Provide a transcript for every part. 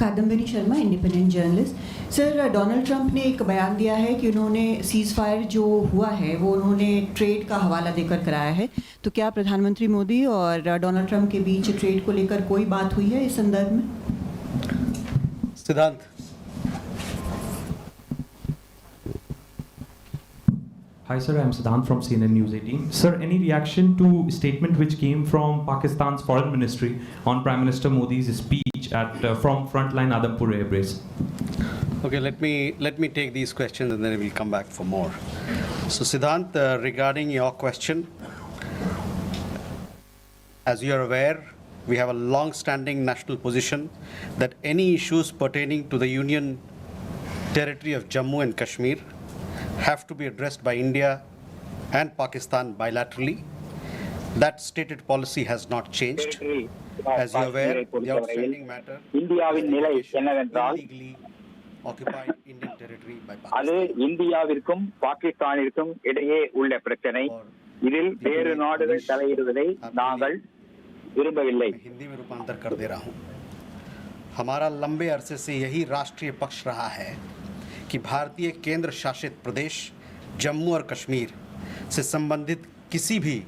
Kadambari Sharma, independent journalist. Sir, Donald Trump ने एक बयान दिया है कि उन्होंने सीज़ फायर जो हुआ है वो उन्होंने ट्रेड का हवाला देकर कराया है, तो क्या प्रधानमंत्री मोदी और डोनाल्ड ट्रंप के बीच ट्रेड को लेकर कोई बात हुई है इस संदर्भ में? सिद्धांत। Hi sir, I am Siddhant from CNN News 18. Sir, any reaction to statement which came from Pakistan's foreign ministry on Prime Minister Modi's speech at from Frontline Adampur Air Base? Okay, let me take these questions and then we'll come back for more. So Siddhant, regarding your question, as you are aware, we have a long-standing national position that any issues pertaining to the Union territory of Jammu and Kashmir have to be addressed by India and Pakistan bilaterally. That stated policy has not changed. As you are aware, the outstanding matter இந்தியாவின் நிலை என்னவென்றால் illegally occupied Indian territory by அது Pakistan. இந்தியாவிற்கும் பாகிஸ்தானிற்கும் இடையே உள்ள பிரச்சனை. இதில் வேறு நாடுகள் தலையிடுவதை நாங்கள் விரும்பவில்லை. हिंदी में रूपांतर कर दे रहा हूँ. हमारा लंबे अरसे से यही राष्ट्रीय पक्ष रहा है कि भारतीय केंद्र शासित प्रदेश जम्मू और कश्मीर से संबंधित किसी भी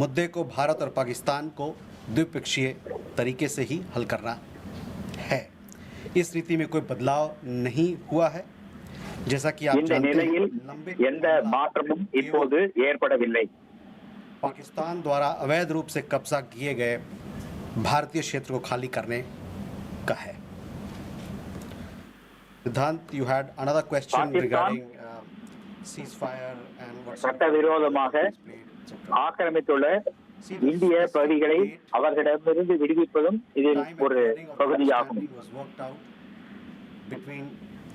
मुद्दे को भारत और पाकिस्तान को द्विपक्षीय तरीके से ही हल करना है. इस रीति में कोई बदलाव नहीं हुआ है. जैसा कि आप இந்த जानते நிலையில் हैं, எந்த மாற்றமும் இப்போது ஏற்படவில்லை. पाकिस्तान द्वारा अवैध रूप से कब्जा किए गए भारतीय क्षेत्र को खाली करने का है. Siddhant, you had another question Pakistan regarding ceasefire and what சட்டவிரோதமாக ஆக்கிரமித்துள்ள இந்திய பகுதிகளை அவர்களிடமிருந்து விடுவிப்பதும் இதில் ஒரு பகுதியாகும். was worked out between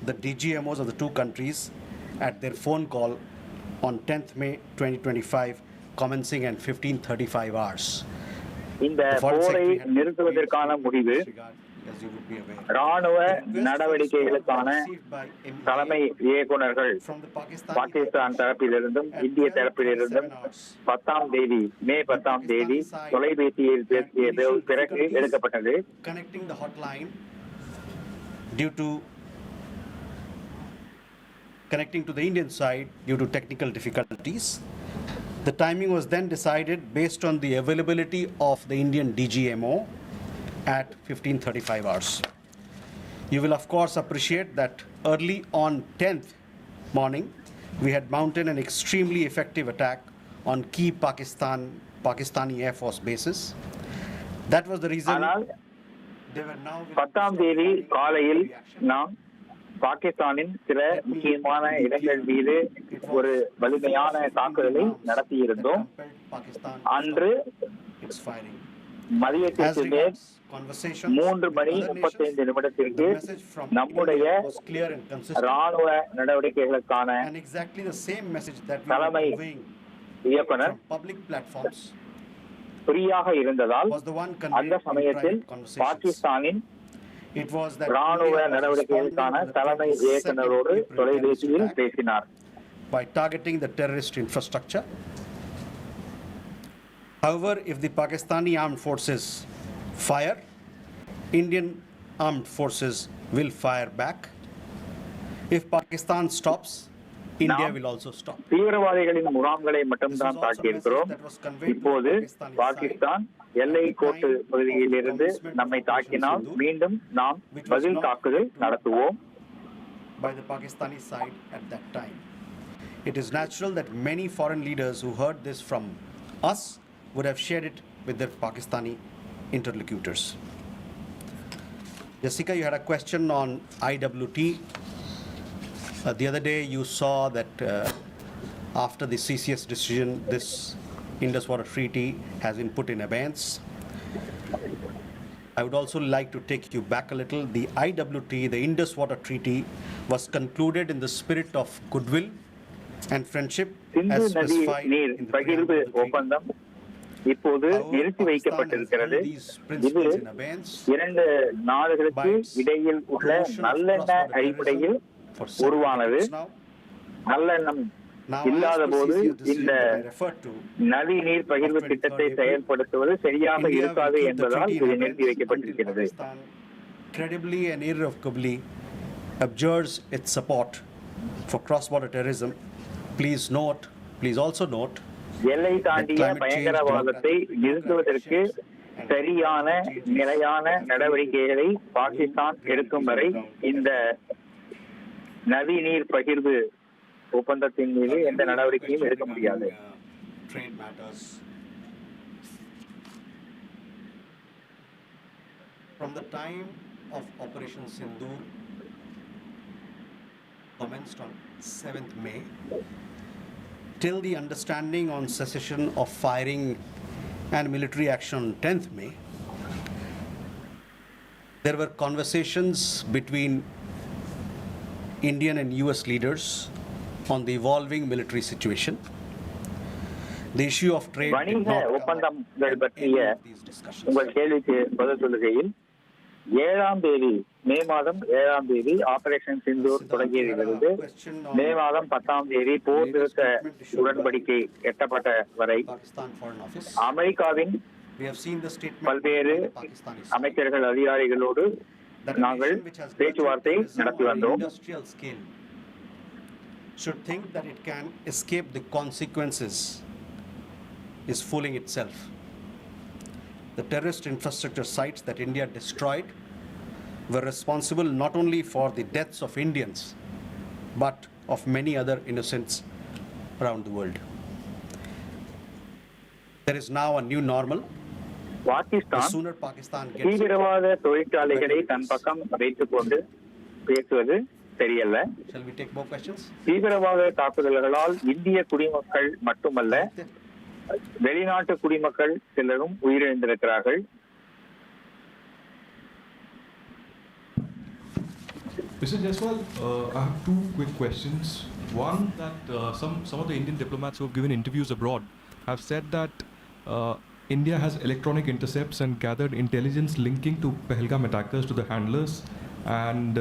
the DGMOs of the two countries at their phone call on 10th May 2025, commencing at 15:35 hours. இந்த போரை நிறுத்துவதற்கான முடிவு ராணுவ நடவடிக்கைகளுக்கான தலைமை இயக்குநர்கள் பாகிஸ்தான் தரப்பிலிருந்தும் இந்திய தரப்பிலிருந்தும் மே 10ஆம் தேதி தொலைபேசியில் பேசிய பிறகு எடுக்கப்பட்டது. Connecting the hotline due to connecting to the Indian side due to technical difficulties. The timing was then decided based on the availability of the Indian DGMO at 15:35 hours. You will of course appreciate that early on 10th morning, we had mounted an extremely effective attack on key Pakistani Air Force bases. That was the reason they were now 10ஆம் தேதி காலையில் நாம் பாகிஸ்தானின் சில முக்கியமான இடங்கள் மீது ஒரு வலிமையான தாக்குதலை நடத்தியிருந்தோம். அன்று மதியத்திற்கு மேல் 3:35 நம்முடைய ராணுவ நடவடிக்கைகளுக்கான தலைமை இயக்குனர் ஃப்ரீயாக இருந்ததால் அந்த சமயத்தில் பாகிஸ்தானின் ராணுவ நடவடிக்கைகளுக்கான தலைமை இயக்குனரோடு தொலைபேசியில் பேசினார். By targeting the terrorist infrastructure. However, if the Pakistani armed forces fire, Indian armed forces will fire back. If Pakistan stops, India will also stop. தீவிரவாதிகளின் முகாம்களை மட்டும்தான் தாக்கியிருக்கிறோம். இப்போது பாகிஸ்தான் எல்லை கோட்டு பகுதியில் இருந்து நம்மை தாக்கினால் மீண்டும் நாம் பதில் தாக்குதல் நடத்துவோம். By the Pakistani side at that time. It is natural that many foreign leaders who heard this from us would have shared it with their Pakistani interlocutors. Jessica, you had a question on IWT. The other day you saw that after the CCS decision, this Indus Water Treaty has been put in abeyance. I would also like to take you back a little. The IWT, the Indus Water Treaty, was concluded in the spirit of goodwill and friendship as specified in the preamble of the treaty. இப்போது நிறுத்தி வைக்கப்பட்டிருக்கிறது. இது இரண்டு நாடுகளுக்கு இடையில் உள்ள நல்லெண்ண அடிப்படையில் உருவானது. நல்லெண்ணம் இல்லாத போது இந்த நதி நீர் பகிர்வு திட்டத்தை செயல்படுத்துவது சரியாக இருக்காது என்பதால் இது நிறுத்தி வைக்கப்பட்டிருக்கிறது. credibly and irrevocably abjures its support for cross-border terrorism, please also note எல்லை தாண்டிய பயங்கரவாதத்தை நிறுத்துவதற்கு சரியான நிலையான நடவடிக்கைகளை பாகிஸ்தான் எடுக்கும் வரை இந்த நதிநீர் பகிர்வு ஒப்பந்தத்தின் மீது எந்த நடவடிக்கையும் எடுக்க முடியாது. From the time of Operation Sindoor commenced on 7th May till the understanding on cessation of firing and military action on 10th May, there were conversations between Indian and US leaders on the evolving military situation. The issue of trade did not come at any of these discussions. உங்கள் கேள்விக்கு பதில் சொல்லுகையில் 7ஆம் தேதி மே மாதம் 7ஆம் தேதி operation Sindoor தொடங்கியதிலிருந்து மே மாதம் 10ஆம் தேதி போர் நிறுத்த உடன்படிக்கை எட்டப்பட்ட வரை அமெரிக்காவின் பல்வேறு அமைச்சர்கள் அதிகாரிகளோடு நாங்கள் பேச்சுவார்த்தை நடத்தி வந்தோம். Should think that it can escape the consequences is fooling itself. The terrorist infrastructure sites that India destroyed were responsible not only for the deaths of Indians, but of many other innocents around the world. There is now a new normal. Pakistan தீவிரவாத தொழிற்சாலைகளை தன் பக்கம் வைத்துக் கொண்டு பேசுவது சரியல்ல. Shall we take more questions? தீவிரவாத தாக்குதல்களால் இந்திய குடிமக்கள் மட்டுமல்ல வெளிநாட்டு குடிமக்கள் சிலரும் உயிரிழந்திருக்கிறார்கள். Mr. Jaiswal, I have two quick questions. One, that some of the Indian diplomats who have given interviews abroad have said that India has electronic intercepts and gathered intelligence linking to Pahalgam attackers to the handlers, and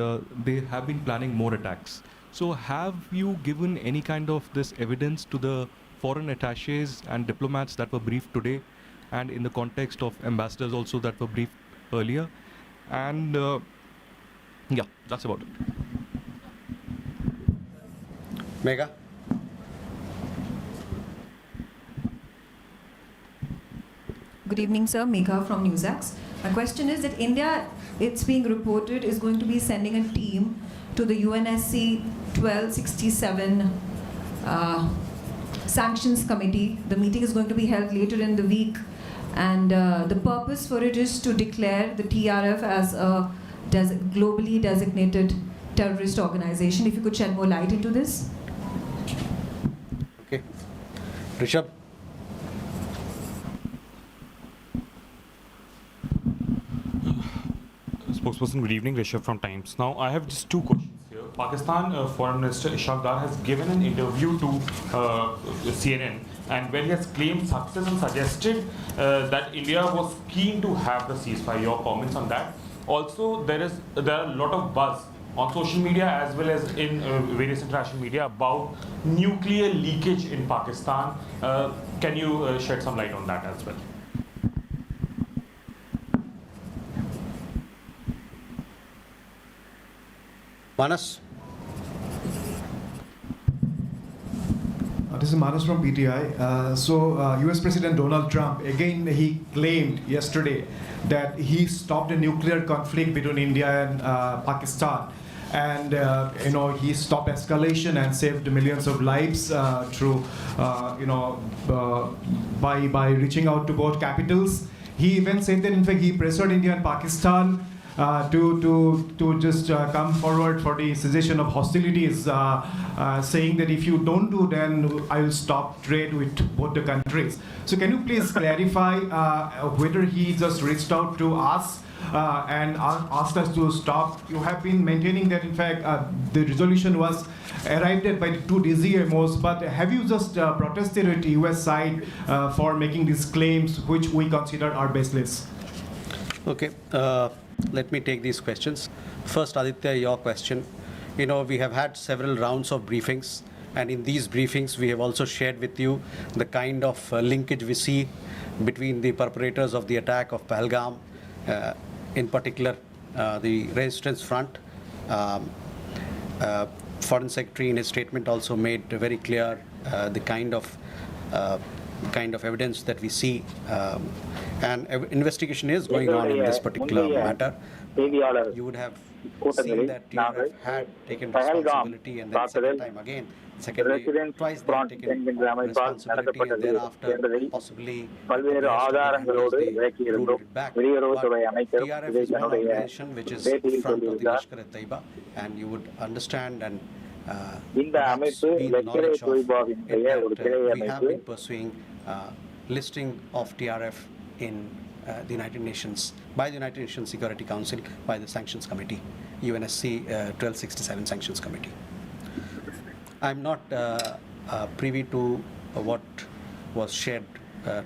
they have been planning more attacks. So have you given any kind of this evidence to the foreign attaches and diplomats that were briefed today, and in the context of ambassadors also that were briefed earlier? And yeah, that's about it. Megha? Good evening, sir. Megha from Newsax. My question is that India, it's being reported, is going to be sending a team to the UNSC 1267 Sanctions Committee. The meeting is going to be held later in the week, and the purpose for it is to declare the TRF as a globally designated terrorist organization. If you could shed more light into this. Okay. Rishabh? Spokesperson, good evening. Rishabh from Times. Now, I have just two questions here. Pakistan Foreign Minister Ishaq Dar has given an interview to CNN, and where he has claimed success and suggested that India was keen to have the ceasefire. Your comments on that? Also, there are a lot of buzz on social media as well as in various international media about nuclear leakage in Pakistan. Can you shed some light on that as well? Manas? This is Manas from PTI. US President Donald Trump, again, he claimed yesterday that he stopped a nuclear conflict between India and Pakistan. And, he stopped escalation and saved millions of lives through, by reaching out to both capitals. He even said that, in fact, he pressured India and Pakistan to just come forward for the cessation of hostilities, saying that if you don't do, then I will stop trade with both the countries. So can you please clarify whether he just reached out to us and asked us to stop? You have been maintaining that, in fact, the resolution was arrived at by the two DCMOs, but have you just protested with the US side for making these claims, which we consider are baseless? Okay. Let me take these questions. First, Aditya, your question. We have had several rounds of briefings, and in these briefings, we have also shared with you the kind of linkage we see between the perpetrators of the attack of Pahalgam, in particular the resistance front. Foreign Secretary in his statement also made very clear the kind of evidence that we see, and investigation is going on in this particular matter. You would have seen that TRF had taken responsibility, and then second time again, twice they have taken responsibility, and thereafter possibly ruled it back. But TRF is one organization which is front of the Lashkar-e-Taiba, and you would understand and perhaps be the knowledge of it that we have been pursuing listing of TRF in the United Nations, by the United Nations Security Council, by the Sanctions Committee, UNSC 1267 Sanctions Committee. I'm not privy to what was shared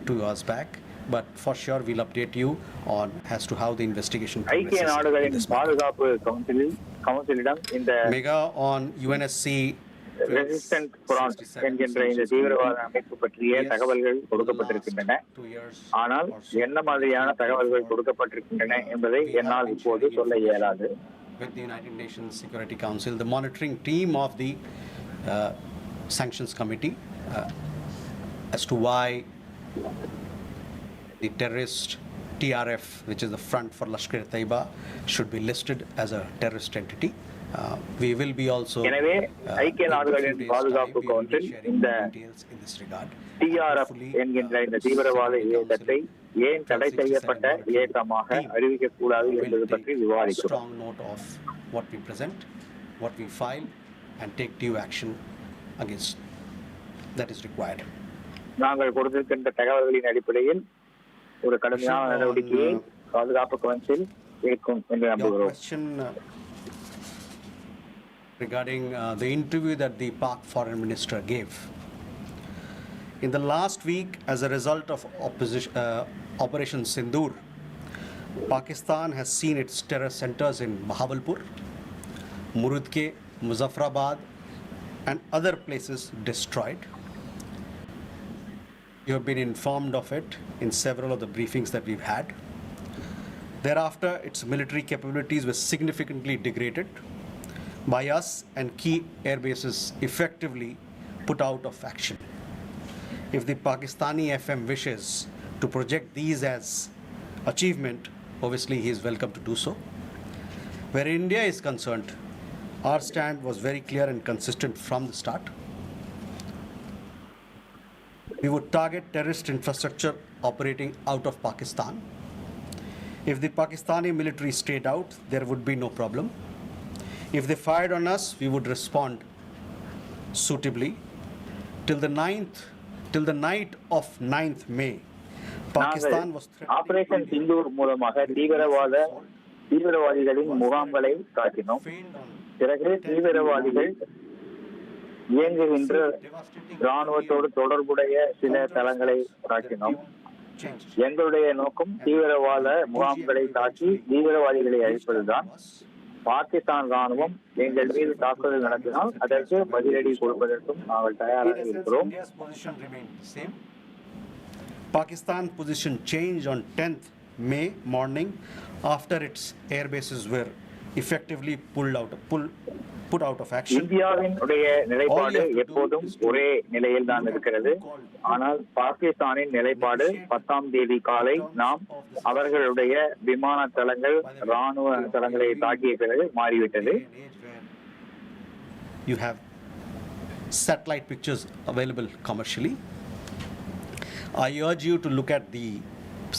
2 hours back, but for sure we'll update you on as to how the investigation progresses in this matter. Mega on UNSC resistant front என்கின்ற இந்த தீவிரவாத அமைப்பு பற்றிய தகவல்கள் கொடுக்கப்பட்டிருக்கின்றன. ஆனால் என்ன மாதிரியான தகவல்கள் கொடுக்கப்பட்டிருக்கின்றன என்பதை என்னால் இப்போது சொல்ல இயலாது. With the United Nations Security Council, the monitoring team of the Sanctions Committee as to why the terrorist TRF, which is the front for Lashkar-e-Taiba, should be listed as a terrorist entity. We will be also எனவே ஐக்கிய நாடுகளின் பாதுகாப்பு council இந்த TRF என்கின்ற இந்த தீவிரவாத இயக்கத்தை ஏன் தடை செய்யப்பட்ட இயக்கமாக அறிவிக்கக்கூடாது என்பது பற்றி விவாதிக்கிறோம். strong note of what we present, what we file, and take due action against that is required. நாங்கள் கொடுத்திருக்கின்ற தகவல்களின் அடிப்படையில் ஒரு கடுமையான நடவடிக்கையை பாதுகாப்பு கவுன்சில் எடுக்கும் என்று நம்புகிறோம். Regarding the interview that the Pak Foreign Minister gave. In the last week, as a result of Operation Sindoor, Pakistan has seen its terror centers in Bahawalpur, Murudke, Muzaffarabad, and other places destroyed. You have been informed of it in several of the briefings that we've had. Thereafter, its military capabilities were significantly degraded by us, and key air bases effectively put out of action. If the Pakistani FM wishes to project these as achievement, obviously he is welcome to do so. Where India is concerned, our stand was very clear and consistent from the start. We would target terrorist infrastructure operating out of Pakistan. If the Pakistani military stayed out, there would be no problem. If they fired on us, we would respond suitably. Till the night of 9th May, Pakistan was threatening. Operation Sindoor மூலமாக தீவிரவாதிகளின் முகாம்களை தாக்கினோம். பிறகு தீவிரவாதிகள் இயங்குகின்ற ராணுவத்தோடு தொடர்புடைய சில தளங்களை தாக்கினோம். எங்களுடைய நோக்கம் தீவிரவாத முகாம்களை தாக்கி தீவிரவாதிகளை அழிப்பதுதான். பாகிஸ்தான் ராணுவம் எங்கள் மீது தாக்குதல் நடத்தினால் அதற்கு பதிலடி கொடுப்பதற்கும் நாங்கள் தயாராக இருக்கிறோம். Pakistan position changed on 10th May morning after its air bases were effectively put out of action. இந்தியாவின் உடைய நிலைப்பாடு எப்போதும் ஒரே நிலையில் தான் இருக்கிறது. ஆனால் பாகிஸ்தானின் நிலைப்பாடு 10ஆம் தேதி காலை நாம் அவர்களுடைய விமான தளங்கள் ராணுவ தளங்களை தாக்கிய பிறகு மாறிவிட்டது. You have satellite pictures available commercially. I urge you to look at the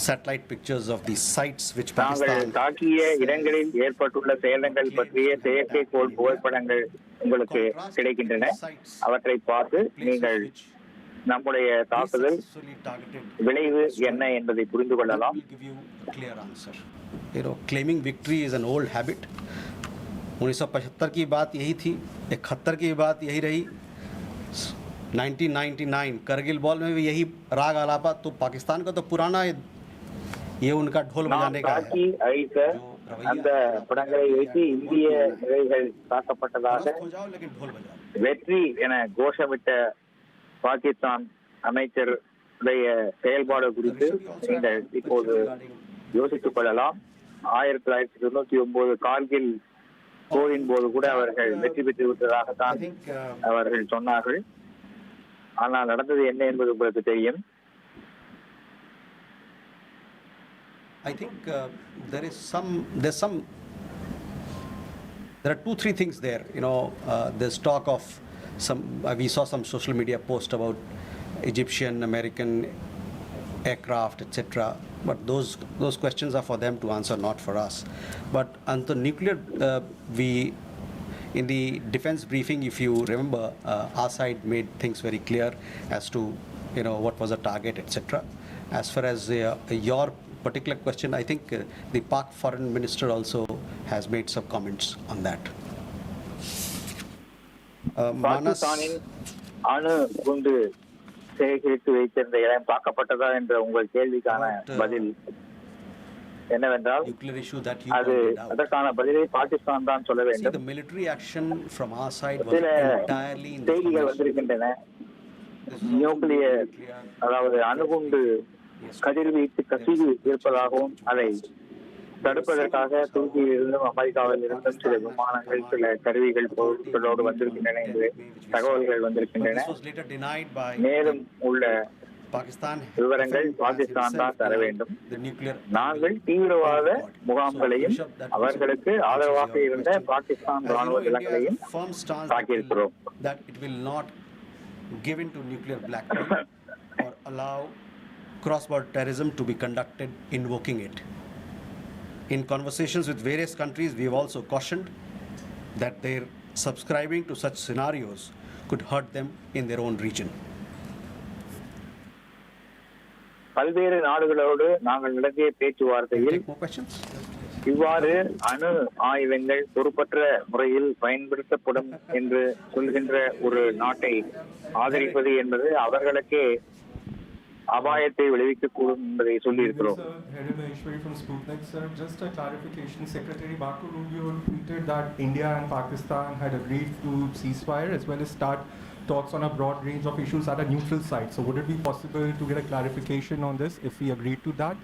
satellite pictures of the sites which Pakistan தாக்கிய இடங்களில் ஏற்பட்டுள்ள சேதங்கள் பற்றிய செயற்கைக்கோள் புகைப்படங்கள் உங்களுக்கு கிடைக்கின்றன. அவற்றை பார்த்து நீங்கள் நம்முடைய தாக்குதல் விளைவு என்ன என்பதை புரிந்து கொள்ளலாம். Claiming victory is an old habit. 1975 की बात यही थी, 71 की बात यही रही, 1999 करगिल बॉल में भी यही राग आलापा. तो पाकिस्तान का तो पुराना ये उनका ढोल बजाने का है. அந்த படங்களை வைத்து இந்திய நிலைகள் தாக்கப்பட்டதாக வெற்றி என கோஷமிட்ட பாகிஸ்தான் அமைச்சருடைய செயல்பாடு குறித்து நீங்கள் இப்போது யோசித்துக் கொள்ளலாம். 1999 கார்கில் போரின் போது கூட அவர்கள் வெற்றி பெற்று விட்டதாகத்தான் அவர்கள் சொன்னார்கள். ஆனால் நடந்தது என்ன என்பது உங்களுக்கு தெரியும். I think there are 2-3 things there. There's talk of we saw some social media post about Egyptian, American aircraft, etc. But those questions are for them to answer, not for us. But on the nuclear, in the defense briefing, if you remember, our side made things very clear as to what was the target, etc. As far as your particular question, I think the Pak foreign minister also has made some comments on that. பாகிஸ்தானின் அணு குண்டு சேகரித்து வைத்திருந்த இடம் பார்க்கப்பட்டதா என்ற உங்கள் கேள்விக்கான பதில் என்னவென்றால் அது அதற்கான பதிலை பாகிஸ்தான் தான் சொல்ல வேண்டும். சில செய்திகள் வந்திருக்கின்றன. நியூக்ளியர் அதாவது அணுகுண்டு கதிர்வீச்சு கசிவு இருப்பதாகவும் அதை தடுப்பதற்காக துருக்கியிலிருந்தும் அமெரிக்காவில் இருந்தும் சில விமானங்கள் சில கருவிகள் பொருட்களோடு வந்திருக்கின்றன என்று தகவல்கள் வந்திருக்கின்றன. மேலும் உள்ள விவரங்கள் பாகிஸ்தான் தான் தர வேண்டும். நாங்கள் தீவிரவாத முகாம்களையும் அவர்களுக்கு ஆதரவாக இருந்த பாகிஸ்தான் ராணுவ நிலங்களையும் தாக்கியிருக்கிறோம். Cross-border terrorism to be conducted invoking it. In conversations with various countries, we have also cautioned that their subscribing to such scenarios could hurt them in their own region. பல்வேறு நாடுகளோடு நாங்கள் நடத்திய பேச்சுவார்த்தையில் இவ்வாறு அணு ஆயுதங்கள் பொறுப்பற்ற முறையில் பயன்படுத்தப்படும் என்று சொல்கின்ற ஒரு நாட்டை ஆதரிப்பது என்பது அவர்களுக்கே அபாயத்தை விளைவிக்கக்கூடும் என்பதை சொல்லியிருக்கிறோம். Just a clarification, Secretary Baku Rubio tweeted that India and Pakistan had agreed to ceasefire as well as start talks on a broad range of issues at a neutral site. So would it be possible to get a clarification on this if we agreed to that?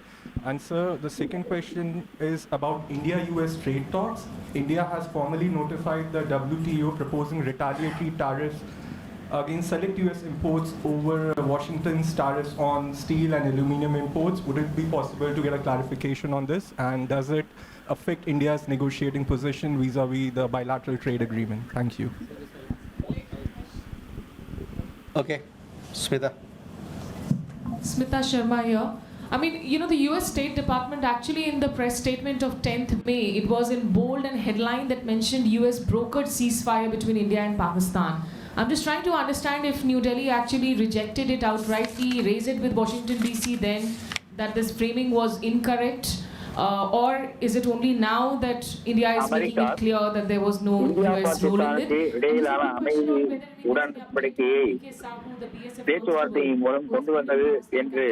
And sir, the second question is about India-US trade talks. India has formally notified the WTO proposing retaliatory tariffs against select US imports over Washington's tariffs on steel and aluminum imports. Would it be possible to get a clarification on this? And does it affect India's negotiating position vis-a-vis the bilateral trade agreement? Thank you. Okay, Smita. Smita Sharma here. I mean, the US State Department actually in the press statement of 10th May, it was in bold and headline that mentioned US brokered ceasefire between India and Pakistan. I'm just trying to understand if New Delhi actually rejected it outrightly, raised it with Washington DC then, that this framing was incorrect, or is it only now that India is making it clear that there was no US role in it? பேச்சுவார்த்தையின் மூலம் கொண்டு வந்தது என்று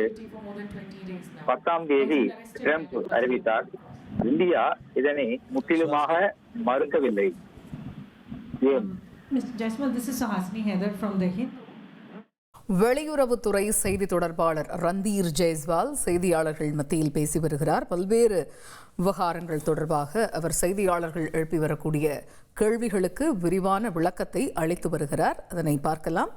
10ஆம் தேதி Trump அறிவித்தார். India இதனை முற்றிலுமாக மறுக்கவில்லை. Mr. Jaiswal, this is Sahasini Heather from the Hind. வெளியுறவுத்துறை செய்தி தொடர்பாளர் ரந்தீர் ஜெய்ஸ்வால் செய்தியாளர்கள் மத்தியில் பேசி வருகிறார். பல்வேறு விவகாரங்கள் தொடர்பாக அவர் செய்தியாளர்கள் எழுப்பி வரக்கூடிய கேள்விகளுக்கு விரிவான விளக்கத்தை அளித்து வருகிறார். அதனை பார்க்கலாம்.